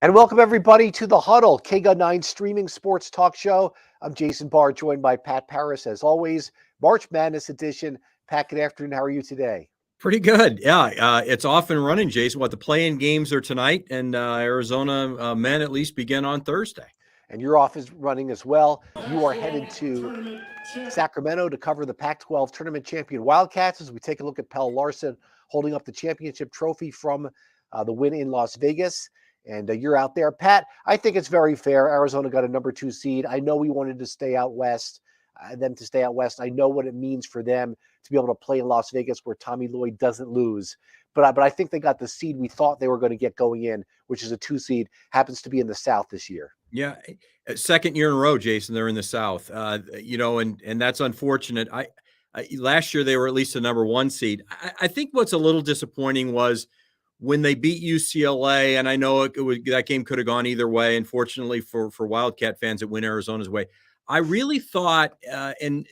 And welcome everybody to the Huddle, KGUN9 streaming sports talk show. I'm Jason Barr, joined by Pat Parris as always. March Madness edition. Pat, good afternoon. How are you today? Pretty good. Yeah, it's off and running, Jason. The play-in games are tonight, and Arizona men at least begin on Thursday. And your off is running as well. You are headed to Sacramento to cover the Pac-12 Tournament champion Wildcats as we take a look at Pelle Larsson holding up the championship trophy from the win in Las Vegas. And you're out there. Pat, I think it's very fair. Arizona got a number 2 seed. I know we wanted to stay out west, them to stay out west. I know what it means for them to be able to play in Las Vegas where Tommy Lloyd doesn't lose. But I think they got the seed we thought they were going to get going in, which is a 2 seed, happens to be in the South this year. Yeah, second year in a row, Jason, they're in the South. And that's unfortunate. Last year they were at least a number 1 seed. I think what's a little disappointing was when they beat UCLA, and I know that game could have gone either way. Unfortunately for Wildcat fans, it went Arizona's way. I really thought, and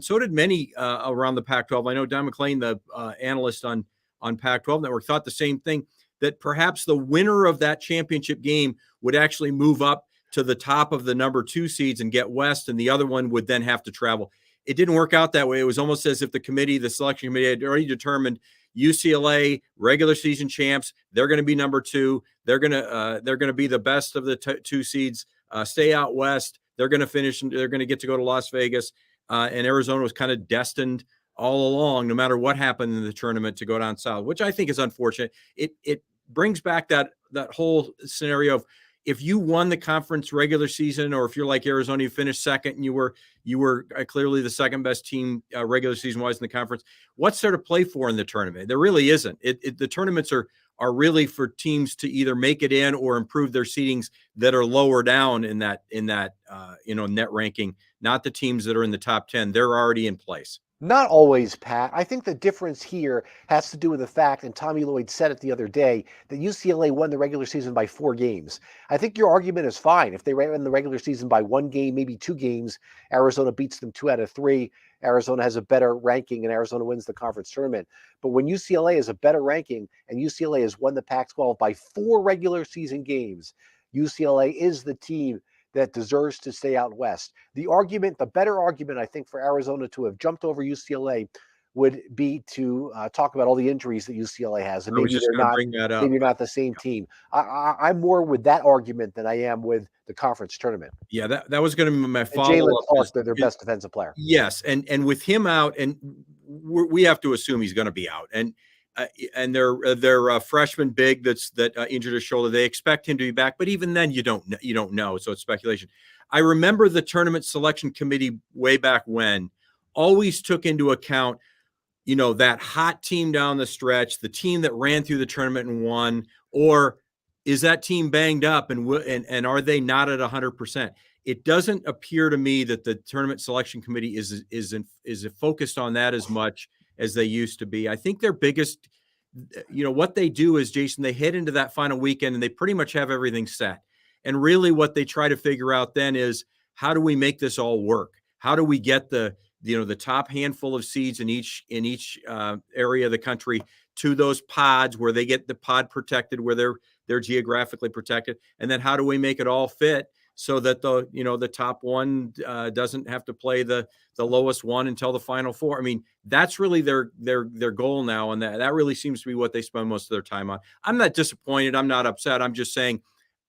so did many around the Pac-12. I know Don McClain, the analyst on Pac-12 Network, thought the same thing, that perhaps the winner of that championship game would actually move up to the top of the number 2 seeds and get West, and the other one would then have to travel. It didn't work out that way. It was almost as if the selection committee had already determined UCLA regular season champs. They're going to be number 2. They're going to be the best of the 2 seeds. Stay out west. They're going to finish. They're going to get to go to Las Vegas. And Arizona was kind of destined all along, no matter what happened in the tournament, to go down south, which I think is unfortunate. It brings back that whole scenario of, if you won the conference regular season, or if you're like Arizona, you finished second and you were clearly the second best team regular season wise in the conference, what's there to play for in the tournament? There really isn't. The tournaments are really for teams to either make it in or improve their seedings that are lower down in that net ranking, not the teams that are in the top 10. They're already in place. Not always, Pat. I think the difference here has to do with the fact, and Tommy Lloyd said it the other day, that UCLA won the regular season by 4 games. I think your argument is fine. If they win the regular season by 1 game, maybe 2 games, Arizona beats them 2 out of 3. Arizona has a better ranking and Arizona wins the conference tournament. But when UCLA has a better ranking and UCLA has won the Pac-12 by 4 regular season games, UCLA is the team that deserves to stay out west. The better argument, I think, for Arizona to have jumped over UCLA would be to talk about all the injuries that UCLA has, and maybe they're not the same team. I'm more with that argument than I am with the conference tournament. Yeah, that was going to be my follow-up. Jalen Clark, they're their best defensive player. Yes, and with him out, and we have to assume he's going to be out, and their freshman big that injured his shoulder. They expect him to be back, but even then, you don't know. So it's speculation. I remember the tournament selection committee way back when always took into account, that hot team down the stretch, the team that ran through the tournament and won, or is that team banged up and are they not at 100%? It doesn't appear to me that the tournament selection committee is focused on that as much as they used to be. I think their biggest, what they do is, Jason, they head into that final weekend and they pretty much have everything set. And really what they try to figure out then is, how do we make this all work? How do we get the top handful of seeds in each area of the country to those pods where they get the pod protected, where they're geographically protected? And then how do we make it all fit so that the top one doesn't have to play the lowest one until the Final Four? I mean, that's really their goal now, and that really seems to be what they spend most of their time on. I'm not disappointed. I'm not upset. I'm just saying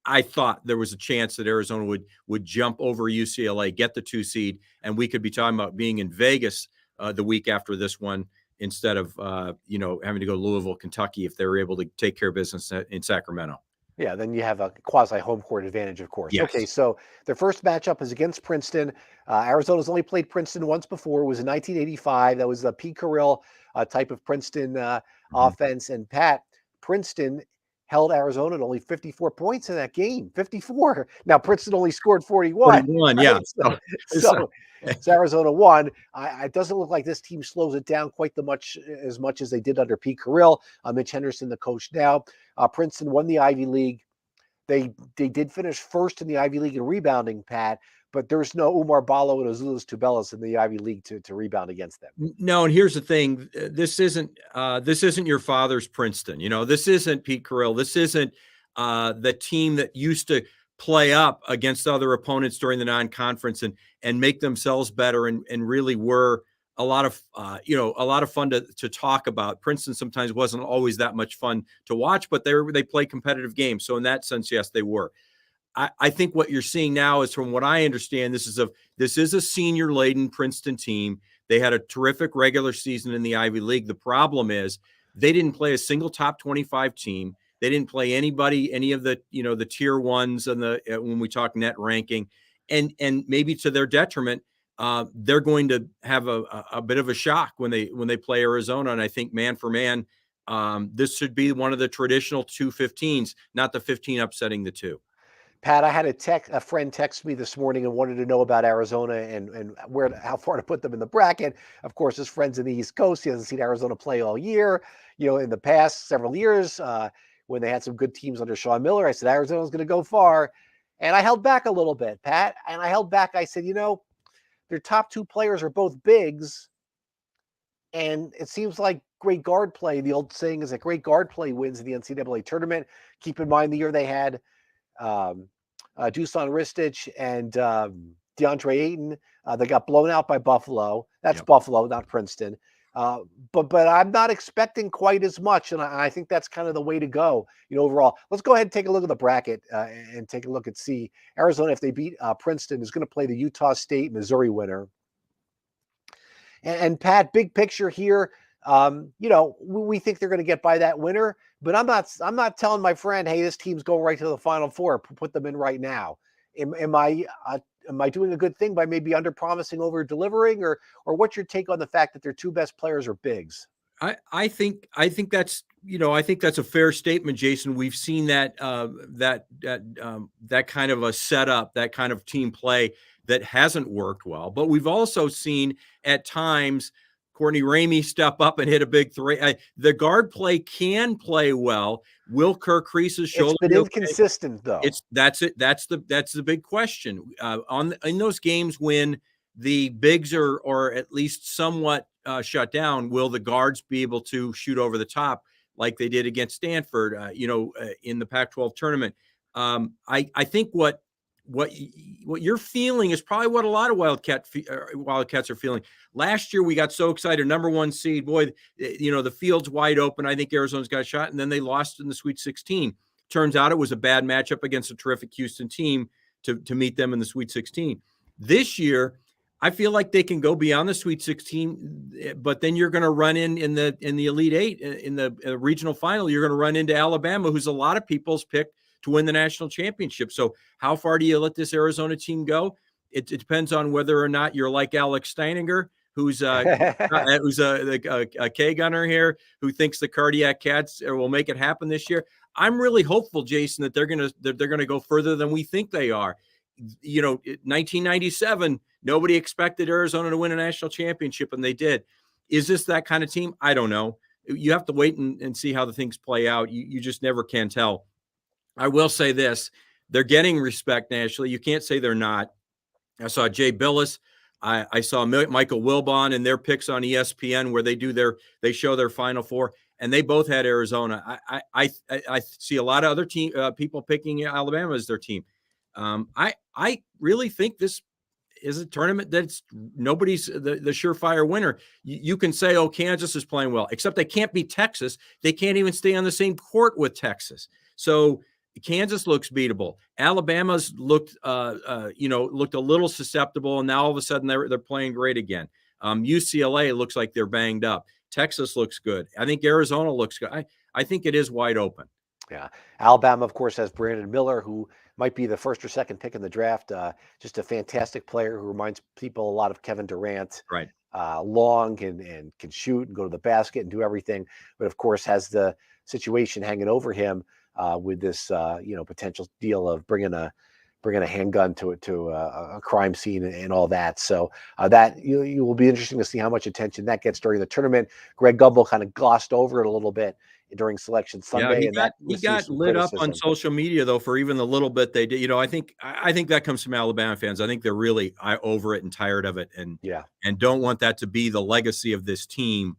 I thought there was a chance that Arizona would jump over UCLA, get the 2 seed, and we could be talking about being in Vegas the week after this one instead of having to go to Louisville, Kentucky, if they were able to take care of business in Sacramento. Yeah, then you have a quasi home court advantage, of course. Yes. Okay, so their first matchup is against Princeton. Arizona's only played Princeton once before. It was in 1985. That was the Pete Carrill type of Princeton offense. And Pat, Princeton held Arizona to only 54 points in that game. 54. Now, Princeton only scored 41. 41, right? Yeah. So Arizona won. It doesn't look like this team slows it down quite as much as they did under Pete Carrill. Mitch Henderson, the coach now. Princeton won the Ivy League. They did finish first in the Ivy League in rebounding, Pat, but there's no Umar Ballo and Azuolas Tubelis in the Ivy League to rebound against them. No, and here's the thing: this isn't your father's Princeton. This isn't Pete Carrill. This isn't the team that used to play up against other opponents during the non-conference and make themselves better and really were a lot of fun to talk about. Princeton sometimes wasn't always that much fun to watch, but they play competitive games. So in that sense, yes, they were. I think what you're seeing now is, from what I understand, this is a senior-laden Princeton team. They had a terrific regular season in the Ivy League. The problem is they didn't play a single top 25 team. They didn't play anybody, any of the the tier ones and when we talk net ranking, and maybe to their detriment, they're going to have a bit of a shock when they play Arizona. And I think man for man, this should be one of the traditional 2-15s, not the 15 upsetting the 2. Pat, I had a friend text me this morning and wanted to know about Arizona and how far to put them in the bracket. Of course, his friend's in the East Coast. He hasn't seen Arizona play all year. In the past several years, when they had some good teams under Sean Miller, I said Arizona's going to go far, and I held back a little bit, Pat. And I held back. I said, their top 2 players are both bigs, and it seems like great guard play. The old saying is that great guard play wins in the NCAA tournament. Keep in mind the year they had Dusan Ristic and DeAndre Ayton. They got blown out by Buffalo. That's Yep. Buffalo, not Princeton. But I'm not expecting quite as much, and I think that's kind of the way to go. Overall, let's go ahead and take a look at the bracket and take a look and see Arizona, if they beat Princeton, is going to play the Utah State Missouri winner. And Pat, big picture here. We think they're going to get by that winner, but I'm not telling my friend, hey, this team's going right to the Final Four. Put them in right now. Am I doing a good thing by maybe under promising, over delivering, or what's your take on the fact that their 2 best players are bigs? I think that's a fair statement, Jason. We've seen that kind of a setup, that kind of team play that hasn't worked well. But we've also seen at times Courtney Ramey step up and hit a big 3. The guard play can play well. Will Kerr Kreese's shoulder? It's been inconsistent, though. That's it. That's the big question. In those games when the bigs are at least somewhat shut down, will the guards be able to shoot over the top like they did against Stanford? In the Pac-12 tournament. I think what you're feeling is probably what a lot of Wildcats are feeling. Last year we got so excited, number 1 seed, boy, the field's wide open. I think Arizona's got a shot, and then they lost in the Sweet 16. Turns out it was a bad matchup against a terrific Houston team to meet them in the Sweet 16. This year, I feel like they can go beyond the Sweet 16, but then you're going to run in the Elite 8 in the regional final. You're going to run into Alabama, who's a lot of people's pick to win the national championship. So how far do you let this Arizona team go? It depends on whether or not you're like Alex Steininger, who's a K gunner here, who thinks the Cardiac Cats will make it happen this year. I'm really hopeful, Jason, that they're gonna go further than we think they are. 1997, nobody expected Arizona to win a national championship, and they did. Is this that kind of team? I don't know. You have to wait and see how the things play out. You just never can tell. I will say this: they're getting respect nationally. You can't say they're not. I saw Jay Billis. I saw Michael Wilbon and their picks on ESPN, where they show their Final Four, and they both had Arizona. I see a lot of other people picking Alabama as their team. I really think this is a tournament that's nobody's the surefire winner. You can say, oh, Kansas is playing well, except they can't beat Texas. They can't even stay on the same court with Texas. So Kansas looks beatable. Alabama's looked a little susceptible, and now all of a sudden they're playing great again. UCLA looks like they're banged up. Texas looks good. I think Arizona looks good. I think it is wide open. Yeah. Alabama, of course, has Brandon Miller, who might be the first or second pick in the draft. Just a fantastic player who reminds people a lot of Kevin Durant. Right. Long and can shoot and go to the basket and do everything, but of course has the situation hanging over him with this potential deal of bringing a handgun to a crime scene and all that. So that you will be interesting to see how much attention that gets during the tournament. Greg Gumbel kind of glossed over it a little bit during Selection Sunday. Yeah, he got lit up on social media though for even the little bit they did. I think that comes from Alabama fans. I think they're really over it and tired of it, and don't want that to be the legacy of this team.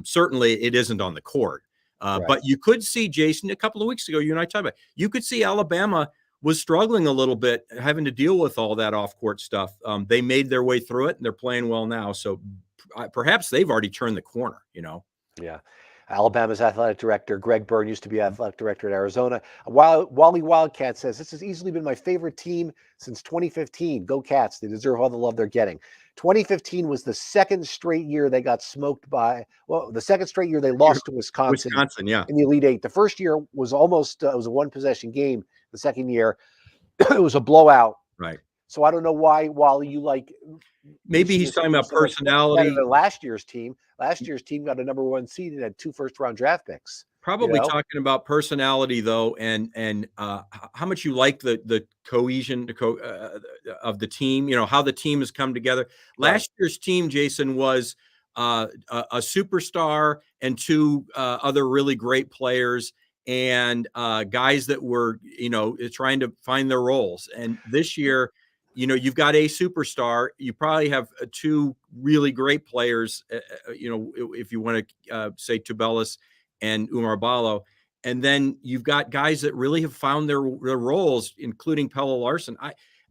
Certainly, it isn't on the court. Right. But you could see, Jason, a couple of weeks ago, you and I talked about, you could see Alabama was struggling a little bit, having to deal with all that off-court stuff. They made their way through it, and they're playing well now. So perhaps they've already turned the corner, Yeah. Alabama's athletic director, Greg Byrne, used to be athletic director at Arizona. Wally Wildcat says, this has easily been my favorite team since 2015. Go Cats. They deserve all the love they're getting. 2015 was the second straight year they got smoked the second straight year they lost to Wisconsin Yeah. in the Elite Eight. The first year was almost, it was a one-possession game. The second year, it was a blowout. Right. So I don't know why, Wally, you like. Maybe he's talking about personality. Better than last year's team. Last year's team got a number 1 seed and had 2 first-round draft picks. Probably talking about personality, though, and how much you like the cohesion of the team. How the team has come together. Last year's team, Jason, was a superstar and 2 other really great players, and guys that were trying to find their roles. And this year, you've got a superstar. You probably have 2 really great players. If you want to say Tubelis and Umar Ballo. And then you've got guys that really have found their roles, including Pella Larson.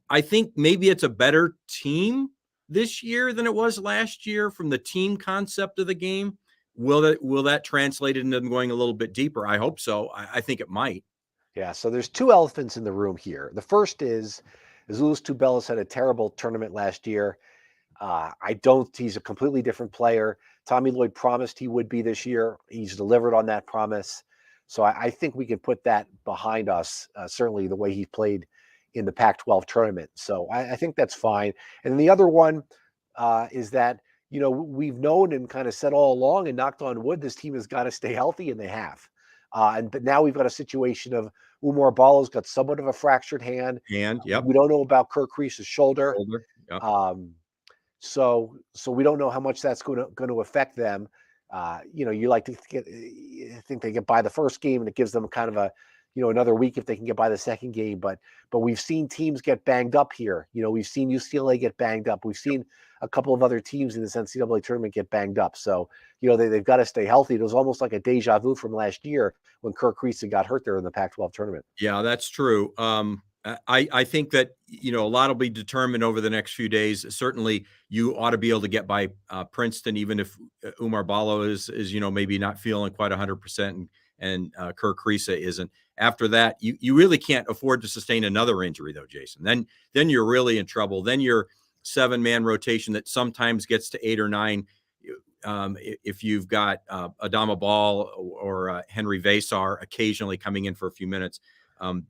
I think maybe it's a better team this year than it was last year from the team concept of the game. Will that translate into them going a little bit deeper? I hope so. I think it might. Yeah, so there's 2 elephants in the room here. The first is Azuolas Tubelis had a terrible tournament last year. He's a completely different player. Tommy Lloyd promised he would be this year. He's delivered on that promise. So I think we can put that behind us, certainly the way he played in the Pac-12 tournament. So I think that's fine. And then the other one is that, we've known and kind of said all along and knocked on wood, this team has got to stay healthy, and they have. But now we've got a situation of Umar Ballo's got somewhat of a fractured hand. Yep. We don't know about Kirk Crease's shoulder. Yep. So we don't know how much that's going to affect them. You like to think they get by the first game, and it gives them kind of a, another week if they can get by the second game. But we've seen teams get banged up here. We've seen UCLA get banged up. We've seen a couple of other teams in this NCAA tournament get banged up. So, they've got to stay healthy. It was almost like a deja vu from last year when Kirk Crease got hurt there in the Pac-12 tournament. Yeah, that's true. I think that, a lot will be determined over the next few days. Certainly you ought to be able to get by Princeton, even if Umar Ballo is maybe not feeling quite 100% and Kirk Crease isn't. After that, you really can't afford to sustain another injury, though, Jason. Then you're really in trouble. Then your 7-man rotation that sometimes gets to 8 or 9. If you've got Adama Ball or Henry Vasar occasionally coming in for a few minutes,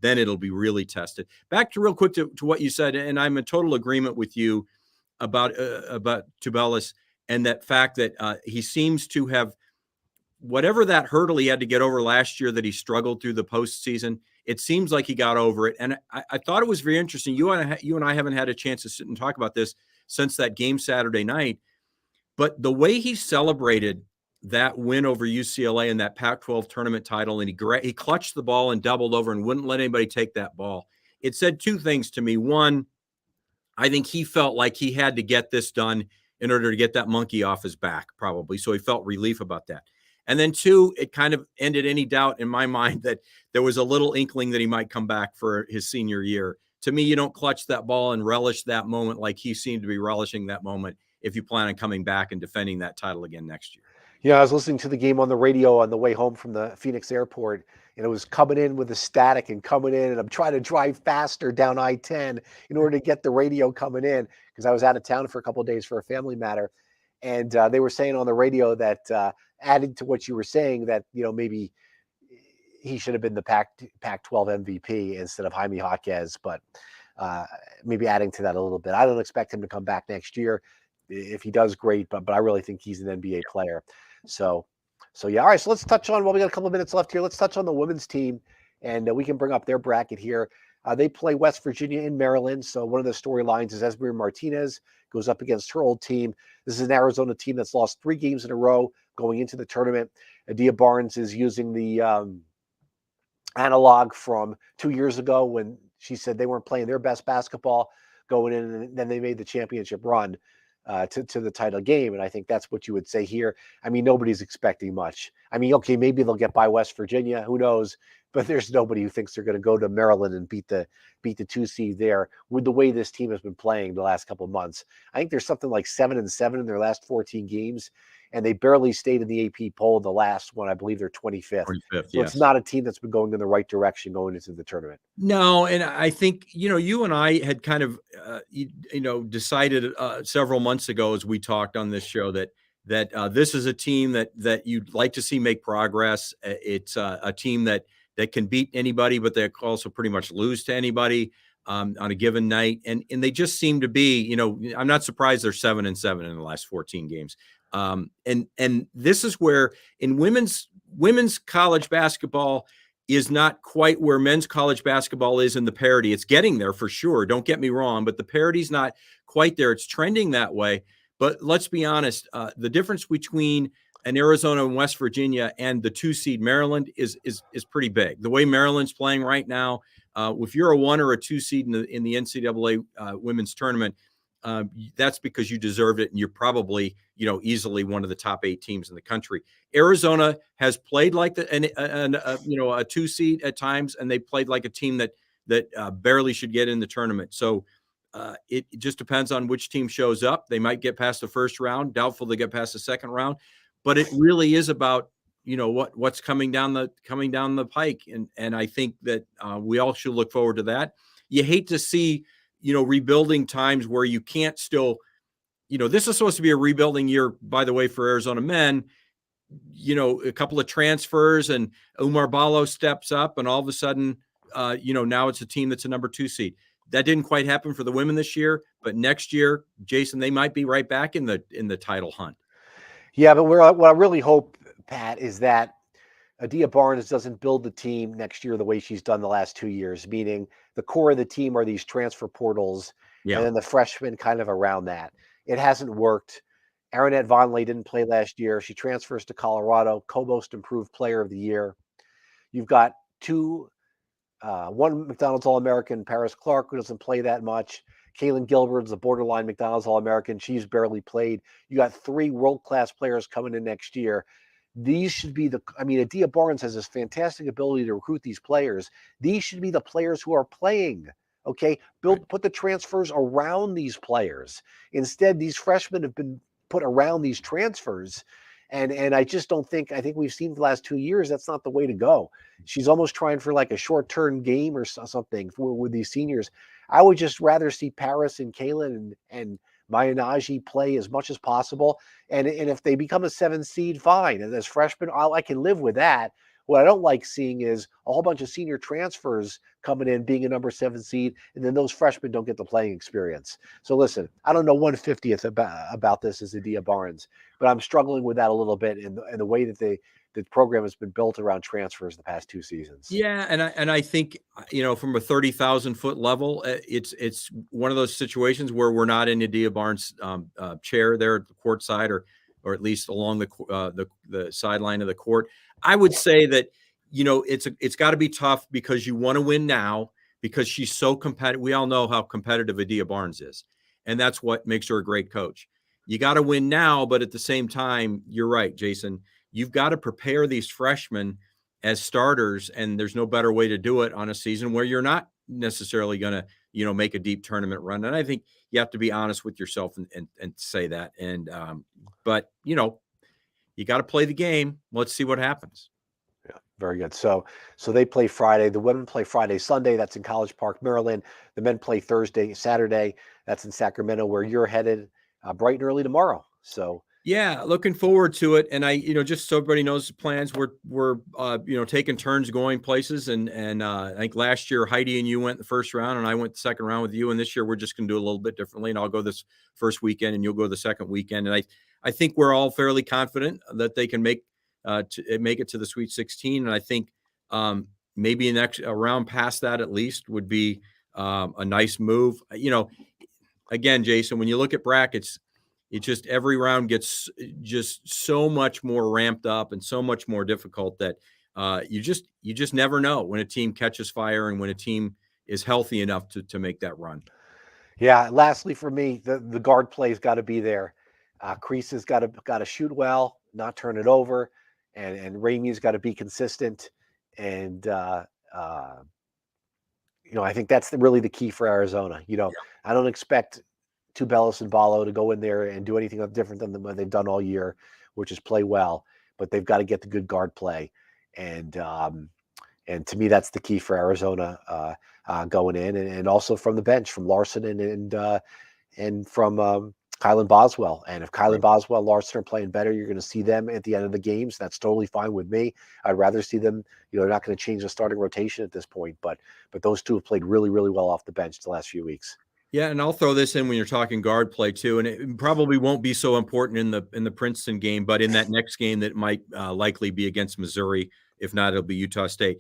then it'll be really tested. Back to real quick to what you said, and I'm in total agreement with you about Tubelis and that fact that he seems to have, whatever that hurdle he had to get over last year that he struggled through the postseason, it seems like he got over it. And I thought it was very interesting. You and I haven't had a chance to sit and talk about this since that game Saturday night, but the way he celebrated that win over UCLA in that Pac-12 tournament title, and he clutched the ball and doubled over and wouldn't let anybody take that ball. It said 2 things to me. One, I think he felt like he had to get this done in order to get that monkey off his back, probably. So he felt relief about that. And then 2, it kind of ended any doubt in my mind that there was a little inkling that he might come back for his senior year. To me, you don't clutch that ball and relish that moment like he seemed to be relishing that moment if you plan on coming back and defending that title again next year. Yeah, I was listening to the game on the radio on the way home from the Phoenix airport, and it was coming in with the static and coming in, and I'm trying to drive faster down I-10 in order to get the radio coming in because I was out of town for a couple of days for a family matter. And they were saying on the radio that adding to what you were saying that, maybe he should have been the Pac-12 MVP instead of Jaime Jaquez, but maybe adding to that a little bit. I don't expect him to come back next year. If he does, great, but I really think he's an NBA player. So yeah. All right. So let's touch on, we got a couple of minutes left here. Let's touch on the women's team, and we can bring up their bracket here. They play West Virginia in Maryland. So one of the storylines is Esmer Martinez goes up against her old team. This is an Arizona team that's lost 3 games in a row going into the tournament. Adia Barnes is using the analog from 2 years ago when she said they weren't playing their best basketball going in, and then they made the championship run to the title game. And I think that's what you would say here. I mean, nobody's expecting much. I mean, okay, maybe they'll get by West Virginia. Who knows? But there's nobody who thinks they're going to go to Maryland and beat the 2 seed there with the way this team has been playing the last couple of months. I think there's something like 7-7 in their last 14 games, and they barely stayed in the AP poll. The last one, I believe, they're 25th. 25th, So yes. it's not a team that's been going in the right direction going into the tournament. No, and I think, you and I had kind of, decided several months ago as we talked on this show that this is a team that you'd like to see make progress. It's a team that can beat anybody, but they also pretty much lose to anybody on a given night. And they just seem to be, I'm not surprised they're 7-7 in the last 14 games. And this is where in women's college basketball is not quite where men's college basketball is in the parity. It's getting there for sure. Don't get me wrong, but the parity's not quite there. It's trending that way. But let's be honest, the difference between an Arizona and West Virginia and the 2 seed Maryland is pretty big. The way Maryland's playing right now, if you're a 1 or a 2 seed in the NCAA women's tournament, that's because you deserved it, and you're probably easily one of the top 8 teams in the country. Arizona has played like a 2 seed at times, and they played like a team that barely should get in the tournament. So it just depends on which team shows up. They might get past the first round. Doubtful they get past the second round, but it really is about what's coming down the pike, and I think that we all should look forward to that. You hate to see rebuilding times where you can't still, this is supposed to be a rebuilding year, by the way, for Arizona men. A couple of transfers and Umar Ballo steps up, and all of a sudden, now it's a team that's a number 2 seed. That didn't quite happen for the women this year, but next year, Jason, they might be right back in the title hunt. Yeah, but what I really hope, Pat, is that Adia Barnes doesn't build the team next year the way she's done the last 2 years, meaning the core of the team are these transfer portals, and then the freshmen kind of around that. It hasn't worked. Aronette Vonleh didn't play last year. She transfers to Colorado, co-most improved player of the year. You've got one McDonald's All-American, Paris Clark, who doesn't play that much. Kaylin Gilbert's a borderline McDonald's All-American. She's barely played. You got 3 world-class players coming in next year. These should be Adia Barnes has this fantastic ability to recruit these players. These should be the players who are playing. Okay, put the transfers around these players. Instead, these freshmen have been put around these transfers. And I just don't think, I think we've seen the last 2 years, that's not the way to go. She's almost trying for like a short-term game or something with these seniors. I would just rather see Paris and Kaylin and Maya Nagy play as much as possible. And if they become a 7 seed, fine. And as freshmen, I can live with that. What I don't like seeing is a whole bunch of senior transfers coming in, being a number 7 seed, and then those freshmen don't get the playing experience. So listen, I don't know 1/50th about this as Adia Barnes, but I'm struggling with that a little bit in the way that the program has been built around transfers the past 2 seasons. Yeah, and I think from a 30,000-foot level, it's one of those situations where we're not in Adia Barnes' chair there at the court side, or at least along the sideline of the court. I would say that it's got to be tough because you want to win now because she's so competitive. We all know how competitive Adia Barnes is, and that's what makes her a great coach. You got to win now, but at the same time, you're right, Jason. You've got to prepare these freshmen as starters, and there's no better way to do it on a season where you're not necessarily going to, make a deep tournament run. And I think you have to be honest with yourself and say that. And, but you got to play the game. Let's see what happens. Yeah, very good. So they play Friday. The women play Friday, Sunday. That's in College Park, Maryland. The men play Thursday, Saturday. That's in Sacramento, where you're headed bright and early tomorrow. So yeah, looking forward to it. And I, just so everybody knows the plans, we're taking turns going places. And I think last year Heidi and you went the first round, and I went the second round with you. And this year we're just going to do a little bit differently. And I'll go this first weekend, and you'll go the second weekend. And I think we're all fairly confident that they can make it to the Sweet 16. And I think maybe a round past that at least would be a nice move. Again, Jason, when you look at brackets, it just every round gets just so much more ramped up and so much more difficult that you just never know when a team catches fire and when a team is healthy enough to make that run. Yeah. Lastly, for me, the guard play's got to be there. Crease has got to shoot well, not turn it over. and Ramey's got to be consistent. And I think that's really the key for Arizona. I don't expect Tubelis and Ballo to go in there and do anything different than what they've done all year, which is play well. But they've got to get the good guard play, and to me, that's the key for Arizona going in, and also from the bench, from Larson and from Kylan Boswell. And if Kylan Boswell, Larson are playing better, you're going to see them at the end of the games. That's totally fine with me. I'd rather see them. They're not going to change the starting rotation at this point, but those two have played really, really well off the bench the last few weeks. Yeah, and I'll throw this in when you're talking guard play too, and it probably won't be so important in the Princeton game, but in that next game that might likely be against Missouri. If not, it'll be Utah State.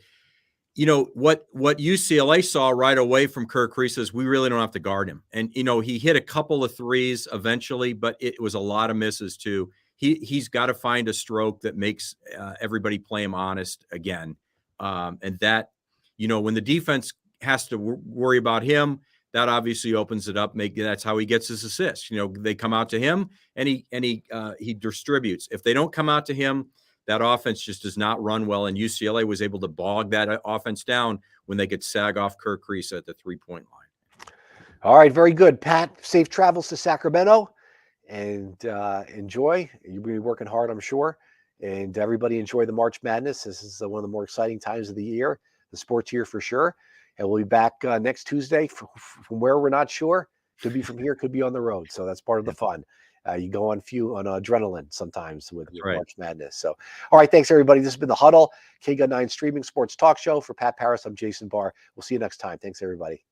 What UCLA saw right away from Kirk Kriisa is we really don't have to guard him, and he hit a couple of threes eventually, but it was a lot of misses too. He's got to find a stroke that makes everybody play him honest again, and that when the defense has to worry about him. That obviously opens it up. That's how he gets his assists. They come out to him and he distributes. If they don't come out to him, that offense just does not run well. And UCLA was able to bog that offense down when they could sag off Kirk Kriisa at the 3-point line. All right, very good, Pat. Safe travels to Sacramento, and enjoy. You'll be working hard, I'm sure. And everybody enjoy the March Madness. This is one of the more exciting times of the year, the sports year for sure. And we'll be back next Tuesday from where we're not sure. Could be from here, could be on the road. So that's part of the fun. You go on adrenaline sometimes with March Madness. So, all right, thanks everybody. This has been the Huddle, KGUN 9 streaming sports talk show. For Pat Parris, I'm Jason Barr. We'll see you next time. Thanks everybody.